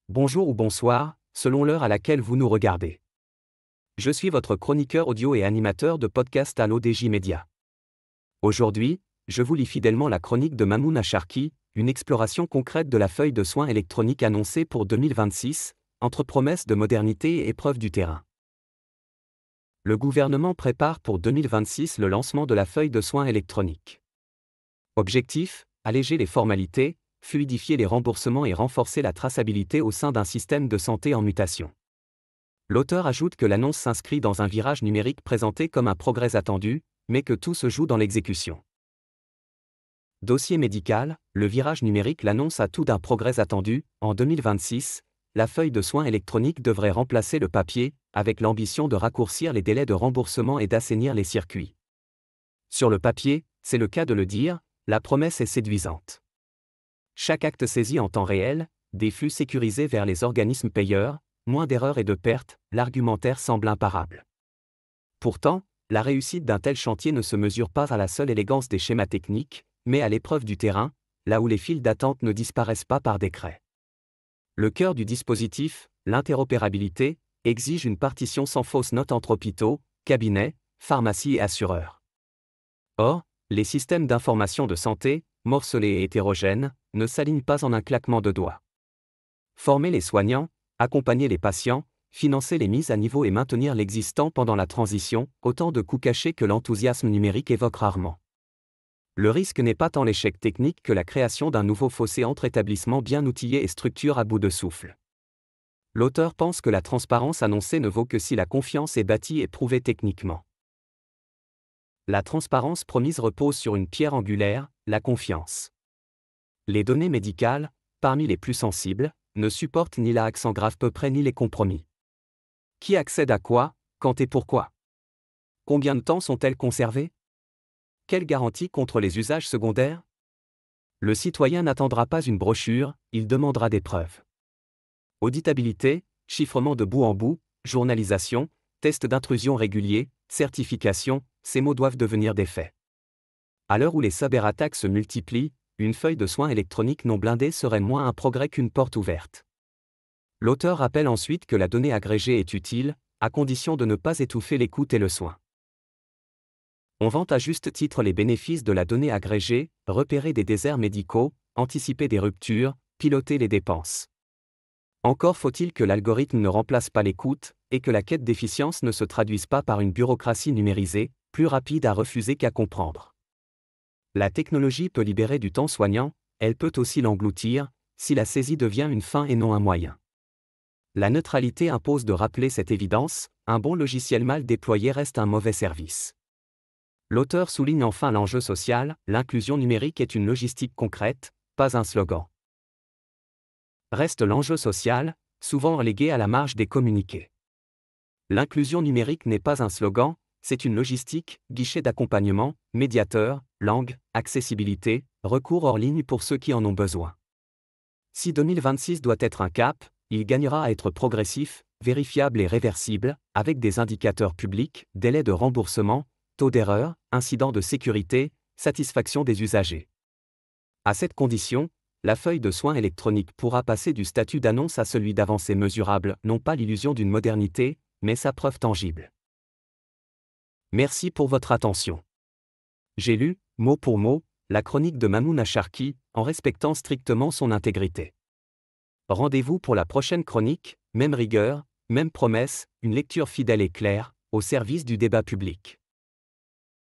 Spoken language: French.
Bonjour ou bonsoir, selon l'heure à laquelle vous nous regardez. Je suis votre chroniqueur audio et animateur de podcast à l'ODJ Média. Aujourd'hui, je vous lis fidèlement la chronique de Mamouna Sharki, une exploration concrète de la feuille de soins électronique annoncée pour 2026, entre promesses de modernité et épreuves du terrain. Le gouvernement prépare pour 2026 le lancement de la feuille de soins électronique. Objectif : alléger les formalités, fluidifier les remboursements et renforcer la traçabilité au sein d'un système de santé en mutation. L'auteur ajoute que l'annonce s'inscrit dans un virage numérique présenté comme un progrès attendu, mais que tout se joue dans l'exécution. Dossier médical, le virage numérique l'annonce à tout d'un progrès attendu. En 2026, la feuille de soins électronique devrait remplacer le papier, avec l'ambition de raccourcir les délais de remboursement et d'assainir les circuits. Sur le papier, c'est le cas de le dire, la promesse est séduisante. Chaque acte saisi en temps réel, des flux sécurisés vers les organismes payeurs, moins d'erreurs et de pertes, l'argumentaire semble imparable. Pourtant, la réussite d'un tel chantier ne se mesure pas à la seule élégance des schémas techniques, mais à l'épreuve du terrain, là où les files d'attente ne disparaissent pas par décret. Le cœur du dispositif, l'interopérabilité, exige une partition sans fausse note entre hôpitaux, cabinets, pharmacies et assureurs. Or, les systèmes d'information de santé, morcelés et hétérogènes, ne s'alignent pas en un claquement de doigts. Former les soignants, accompagner les patients, financer les mises à niveau et maintenir l'existant pendant la transition, autant de coûts cachés que l'enthousiasme numérique évoque rarement. Le risque n'est pas tant l'échec technique que la création d'un nouveau fossé entre établissements bien outillés et structures à bout de souffle. L'auteur pense que la transparence annoncée ne vaut que si la confiance est bâtie et prouvée techniquement. La transparence promise repose sur une pierre angulaire, la confiance. Les données médicales, parmi les plus sensibles, ne supportent ni la hack sans grave peu près ni les compromis. Qui accède à quoi, quand et pourquoi ? Combien de temps sont-elles conservées ? Quelle garantie contre les usages secondaires ? Le citoyen n'attendra pas une brochure, il demandera des preuves. Auditabilité, chiffrement de bout en bout, journalisation, test d'intrusion réguliers, certification, ces mots doivent devenir des faits. À l'heure où les cyberattaques se multiplient, une feuille de soins électronique non blindée serait moins un progrès qu'une porte ouverte. L'auteur rappelle ensuite que la donnée agrégée est utile, à condition de ne pas étouffer l'écoute et le soin. On vante à juste titre les bénéfices de la donnée agrégée, repérer des déserts médicaux, anticiper des ruptures, piloter les dépenses. Encore faut-il que l'algorithme ne remplace pas l'écoute, et que la quête d'efficience ne se traduise pas par une bureaucratie numérisée, plus rapide à refuser qu'à comprendre. La technologie peut libérer du temps soignant, elle peut aussi l'engloutir, si la saisie devient une fin et non un moyen. La neutralité impose de rappeler cette évidence, un bon logiciel mal déployé reste un mauvais service. L'auteur souligne enfin l'enjeu social, l'inclusion numérique est une logistique concrète, pas un slogan. Reste l'enjeu social, souvent relégué à la marge des communiqués. L'inclusion numérique n'est pas un slogan, c'est une logistique, guichet d'accompagnement, médiateur, langue, accessibilité, recours hors ligne pour ceux qui en ont besoin. Si 2026 doit être un cap, il gagnera à être progressif, vérifiable et réversible, avec des indicateurs publics, délais de remboursement, taux d'erreur, incidents de sécurité, satisfaction des usagers. À cette condition, la feuille de soins électronique pourra passer du statut d'annonce à celui d'avancée mesurable, non pas l'illusion d'une modernité, mais sa preuve tangible. Merci pour votre attention. J'ai lu, mot pour mot, la chronique de Mamouna Sharki, en respectant strictement son intégrité. Rendez-vous pour la prochaine chronique, même rigueur, même promesse, une lecture fidèle et claire, au service du débat public.